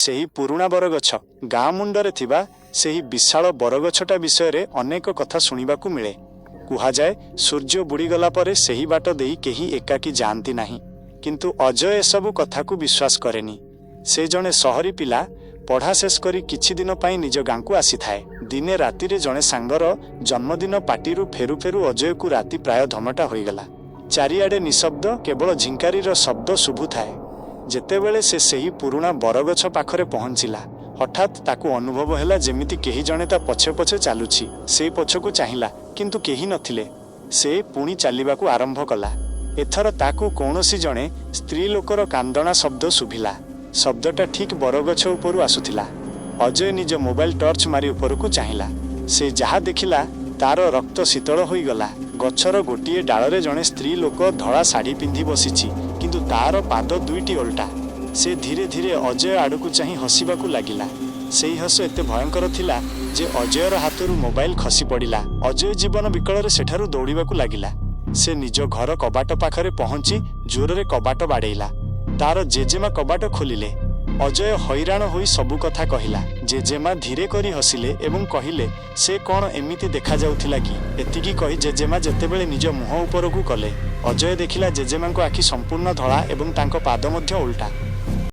ସେହି ପୁରୁଣା ବରଗଛ ଗାଁ ମୁଣ୍ଡରେ ଥିବା ସେହି ବିଶାଳ ବରଗଛଟା ବିଷୟରେ ଅନେକ କଥା ଶୁଣିବାକୁ ମିଳେ। କୁହାଯାଏ ସୂର୍ଯ୍ୟ ବୁଡ଼ିଗଲା ପରେ ସେହି ବାଟ ଦେଇ କେହି ଏକାକୀ ଯାଆନ୍ତି ନାହିଁ। କିନ୍ତୁ ଅଜୟ ଏସବୁ କଥାକୁ ବିଶ୍ୱାସ କରେନି। ସେ ଜଣେ ସହରୀ ପିଲା, ପଢ଼ା ଶେଷ କରି କିଛି ଦିନ ପାଇଁ ନିଜ ଗାଁକୁ ଆସିଥାଏ। ଦିନେ ରାତିରେ ଜଣେ ସାଙ୍ଗର ଜନ୍ମଦିନ ପାର୍ଟିରୁ ଫେରୁ ଫେରୁ ଅଜୟକୁ ରାତି ପ୍ରାୟ ଧମଟା ହୋଇଗଲା। ଚାରିଆଡ଼େ ନିଶବ୍ଦ, କେବଳ ଝିଙ୍କାରୀର ଶବ୍ଦ ଶୁଭୁଥାଏ। ଯେତେବେଳେ ସେ ସେହି ପୁରୁଣା ବରଗଛ ପାଖରେ ପହଞ୍ଚିଲା, ହଠାତ୍ ତାକୁ ଅନୁଭବ ହେଲା ଯେମିତି କେହି ଜଣେ ତା ପଛେ ପଛେ ଚାଲୁଛି। ସେ ପଛକୁ ଚାହିଁଲା, କିନ୍ତୁ କେହି ନଥିଲେ। ସେ ପୁଣି ଚାଲିବାକୁ ଆରମ୍ଭ କଲା। ଏଥର ତାକୁ କୌଣସି ଜଣେ ସ୍ତ୍ରୀ ଲୋକର କାନ୍ଦଣା ଶବ୍ଦ ଶୁଭିଲା। ଶବ୍ଦଟା ଠିକ୍ ବରଗଛ ଉପରୁ ଆସୁଥିଲା। ଅଜୟ ନିଜ ମୋବାଇଲ ଟର୍ଚ୍ଚ ମାରି ଉପରକୁ ଚାହିଁଲା। ସେ ଯାହା ଦେଖିଲା ତାର ରକ୍ତ ଶୀତଳ ହୋଇଗଲା। ଗଛର ଗୋଟିଏ ଡାଳରେ ଜଣେ ସ୍ତ୍ରୀ ଲୋକ ଧଳା ଶାଢ଼ୀ ପିନ୍ଧି ବସିଛି, କିନ୍ତୁ ତାର ପାଦ ଦୁଇଟି ଓଲଟା। ସେ ଧୀରେ ଧୀରେ ଅଜୟ ଆଡ଼କୁ ଚାହିଁ ହସିବାକୁ ଲାଗିଲା। ସେହି ହସ ଏତେ ଭୟଙ୍କର ଥିଲା ଯେ ଅଜୟର ହାତରୁ ମୋବାଇଲ ଖସି ପଡ଼ିଲା। ଅଜୟ ଜୀବନ ବିକଳରେ ସେଠାରୁ ଦୌଡ଼ିବାକୁ ଲାଗିଲା। ସେ ନିଜ ଘର କବାଟ ପାଖରେ ପହଞ୍ଚି ଜୋରରେ କବାଟ ବାଡ଼େଇଲା। ତାର ଜେଜେମା କବାଟ ଖୋଲିଲେ। ଅଜୟ ହଇରାଣ ହୋଇ ସବୁ କଥା କହିଲା। ଜେଜେମା ଧୀରେ କରି ହସିଲେ ଏବଂ କହିଲେ, ସେ କ'ଣ ଏମିତି ଦେଖାଯାଉଥିଲା କି? ଏତିକି କହି ଜେଜେମା ଯେତେବେଳେ ନିଜ ମୁହଁ ଉପରକୁ କଲେ, ଅଜୟ ଦେଖିଲା ଜେଜେମାଙ୍କ ଆଖି ସମ୍ପୂର୍ଣ୍ଣ ଧଳା ଏବଂ ତାଙ୍କ ପାଦ ମଧ୍ୟ ଓଲଟା।